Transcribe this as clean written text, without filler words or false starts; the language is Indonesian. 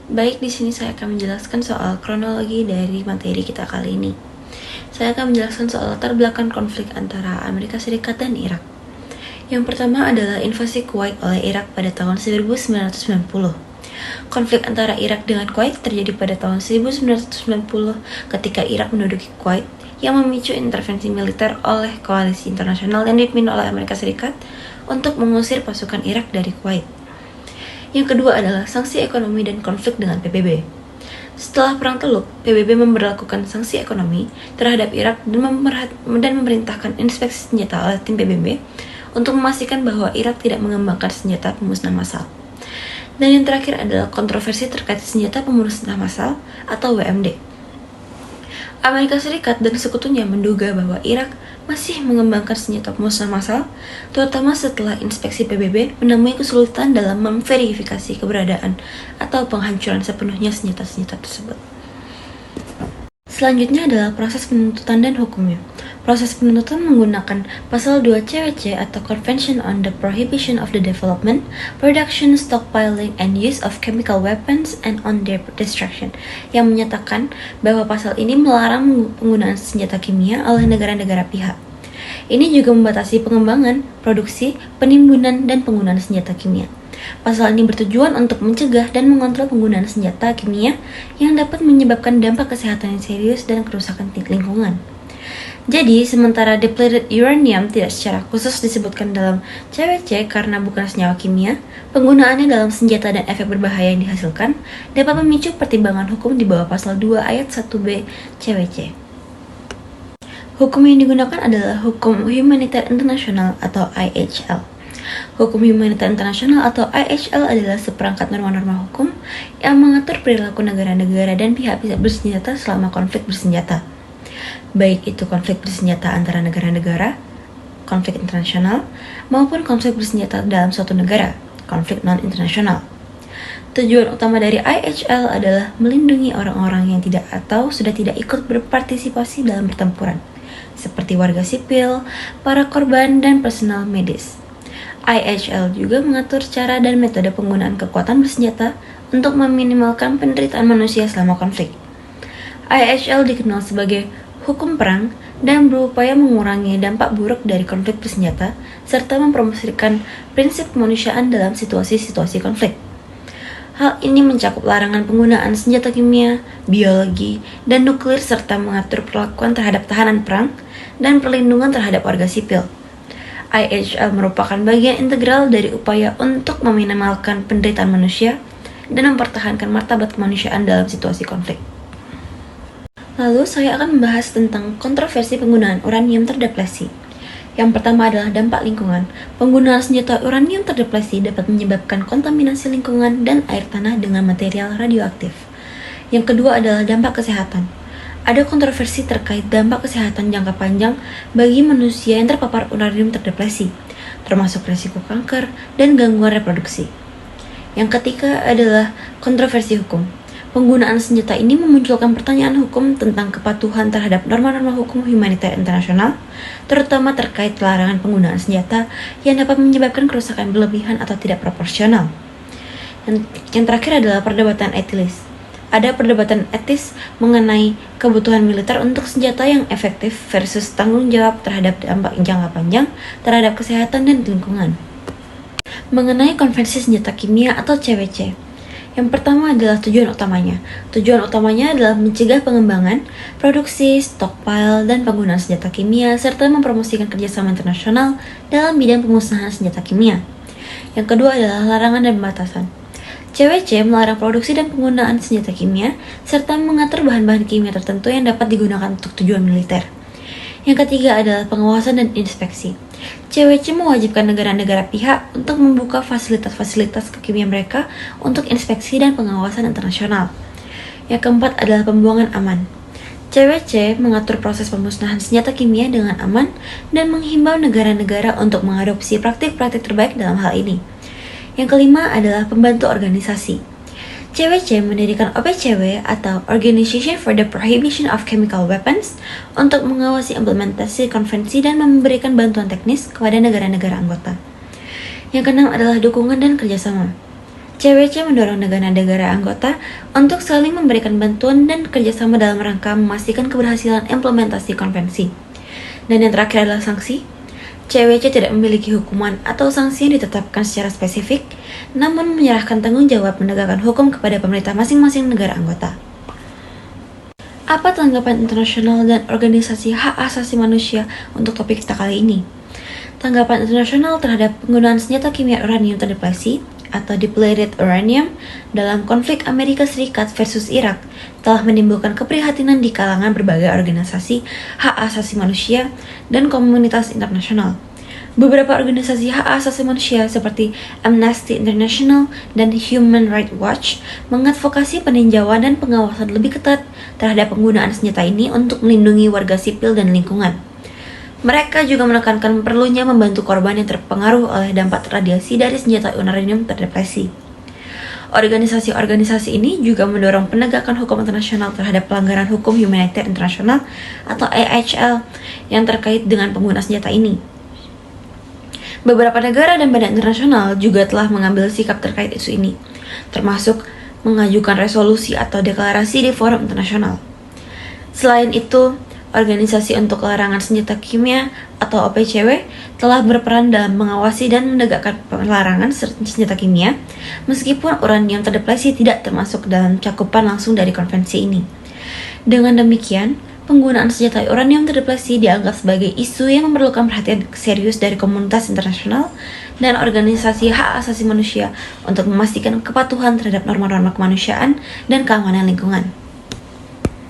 Baik, di sini saya akan menjelaskan soal kronologi dari materi kita kali ini. Saya akan menjelaskan soal latar belakang konflik antara Amerika Serikat dan Irak. Yang pertama adalah invasi Kuwait oleh Irak pada tahun 1990. Konflik antara Irak dengan Kuwait terjadi pada tahun 1990 ketika Irak menduduki Kuwait yang memicu intervensi militer oleh koalisi internasional yang dipimpin oleh Amerika Serikat untuk mengusir pasukan Irak dari Kuwait. Yang kedua adalah sanksi ekonomi dan konflik dengan PBB. Setelah Perang Teluk, PBB memberlakukan sanksi ekonomi terhadap Irak dan memerintahkan inspeksi senjata oleh tim PBB untuk memastikan bahwa Irak tidak mengembangkan senjata pemusnahan massal. Dan yang terakhir adalah kontroversi terkait senjata pemusnahan massal atau WMD. Amerika Serikat dan sekutunya menduga bahwa Irak masih mengembangkan senjata pemusnahan massal, terutama setelah inspeksi PBB menemui kesulitan dalam memverifikasi keberadaan atau penghancuran sepenuhnya senjata-senjata tersebut. Selanjutnya adalah proses penuntutan dan hukumnya. Proses penuntutan menggunakan pasal 2 CWC atau Convention on the Prohibition of the Development, Production, Stockpiling, and Use of Chemical Weapons and on their Destruction, yang menyatakan bahwa pasal ini melarang penggunaan senjata kimia oleh negara-negara pihak. Ini juga membatasi pengembangan, produksi, penimbunan, dan penggunaan senjata kimia. Pasal ini bertujuan untuk mencegah dan mengontrol penggunaan senjata kimia yang dapat menyebabkan dampak kesehatan yang serius dan kerusakan lingkungan. Jadi, sementara depleted uranium tidak secara khusus disebutkan dalam CWC karena bukan senyawa kimia, penggunaannya dalam senjata dan efek berbahaya yang dihasilkan dapat memicu pertimbangan hukum di bawah pasal 2 ayat 1b CWC. Hukum yang digunakan adalah Hukum Humaniter Internasional atau IHL. Hukum Humaniter Internasional atau IHL adalah seperangkat norma-norma hukum yang mengatur perilaku negara-negara dan pihak-pihak bersenjata selama konflik bersenjata. Baik itu konflik bersenjata antara negara-negara, konflik internasional, maupun konflik bersenjata dalam suatu negara, konflik non-internasional. Tujuan utama dari IHL adalah melindungi orang-orang yang tidak atau sudah tidak ikut berpartisipasi dalam pertempuran, seperti warga sipil, para korban, dan personal medis. IHL juga mengatur cara dan metode penggunaan kekuatan bersenjata untuk meminimalkan penderitaan manusia selama konflik. IHL dikenal sebagai hukum perang dan berupaya mengurangi dampak buruk dari konflik bersenjata serta mempromosikan prinsip kemanusiaan dalam situasi-situasi konflik. Hal ini mencakup larangan penggunaan senjata kimia, biologi, dan nuklir serta mengatur perlakuan terhadap tahanan perang dan perlindungan terhadap warga sipil. IHL merupakan bagian integral dari upaya untuk meminimalkan penderitaan manusia dan mempertahankan martabat kemanusiaan dalam situasi konflik. Lalu saya akan membahas tentang kontroversi penggunaan uranium terdeplesi. Yang pertama adalah dampak lingkungan. Penggunaan senjata uranium terdeplesi dapat menyebabkan kontaminasi lingkungan dan air tanah dengan material radioaktif. Yang kedua adalah dampak kesehatan. Ada kontroversi terkait dampak kesehatan jangka panjang bagi manusia yang terpapar uranium terdeplesi, termasuk risiko kanker dan gangguan reproduksi. Yang ketiga adalah kontroversi hukum. Penggunaan senjata ini memunculkan pertanyaan hukum tentang kepatuhan terhadap norma-norma hukum humaniter internasional, terutama terkait larangan penggunaan senjata yang dapat menyebabkan kerusakan berlebihan atau tidak proporsional. Yang terakhir adalah perdebatan etis. Ada perdebatan etis mengenai kebutuhan militer untuk senjata yang efektif versus tanggung jawab terhadap dampak jangka panjang terhadap kesehatan dan lingkungan. Mengenai konvensi senjata kimia atau CWC. Yang pertama adalah tujuan utamanya. Tujuan utamanya adalah mencegah pengembangan, produksi, stockpile, dan penggunaan senjata kimia, serta mempromosikan kerjasama internasional dalam bidang pemusnahan senjata kimia. Yang kedua adalah larangan dan pembatasan. CWC melarang produksi dan penggunaan senjata kimia, serta mengatur bahan-bahan kimia tertentu yang dapat digunakan untuk tujuan militer. Yang ketiga adalah pengawasan dan inspeksi. CWC mewajibkan negara-negara pihak untuk membuka fasilitas-fasilitas kimia mereka untuk inspeksi dan pengawasan internasional. Yang keempat adalah pembuangan aman. CWC mengatur proses pemusnahan senjata kimia dengan aman dan menghimbau negara-negara untuk mengadopsi praktik-praktik terbaik dalam hal ini. Yang kelima adalah pembantu organisasi. CWC mendirikan OPCW atau Organization for the Prohibition of Chemical Weapons untuk mengawasi implementasi konvensi dan memberikan bantuan teknis kepada negara-negara anggota. Yang keenam adalah dukungan dan kerjasama. CWC mendorong negara-negara anggota untuk saling memberikan bantuan dan kerjasama dalam rangka memastikan keberhasilan implementasi konvensi. Dan yang terakhir adalah sanksi. CWC tidak memiliki hukuman atau sanksi yang ditetapkan secara spesifik, namun menyerahkan tanggung jawab menegakkan hukum kepada pemerintah masing-masing negara anggota. Apa tanggapan internasional dan organisasi hak asasi manusia untuk topik kita kali ini? Tanggapan internasional terhadap penggunaan senjata kimia uranium terdeplesi atau depleted uranium dalam konflik Amerika Serikat versus Irak telah menimbulkan keprihatinan di kalangan berbagai organisasi hak asasi manusia dan komunitas internasional. Beberapa organisasi hak asasi manusia seperti Amnesty International dan Human Rights Watch mengadvokasi peninjauan dan pengawasan lebih ketat terhadap penggunaan senjata ini untuk melindungi warga sipil dan lingkungan. Mereka juga menekankan perlunya membantu korban yang terpengaruh oleh dampak radiasi dari senjata uranium terdeplesi. Organisasi-organisasi ini juga mendorong penegakan hukum internasional terhadap pelanggaran hukum humaniter internasional atau AHL yang terkait dengan penggunaan senjata ini. Beberapa negara dan badan internasional juga telah mengambil sikap terkait isu ini, termasuk mengajukan resolusi atau deklarasi di forum internasional. Selain itu, Organisasi untuk Larangan Senjata Kimia atau OPCW telah berperan dalam mengawasi dan menegakkan pelarangan senjata kimia, meskipun uranium terdeplesi tidak termasuk dalam cakupan langsung dari konvensi ini. Dengan demikian, penggunaan senjata uranium terdeplesi dianggap sebagai isu yang memerlukan perhatian serius dari komunitas internasional dan organisasi hak asasi manusia untuk memastikan kepatuhan terhadap norma-norma kemanusiaan dan keamanan lingkungan.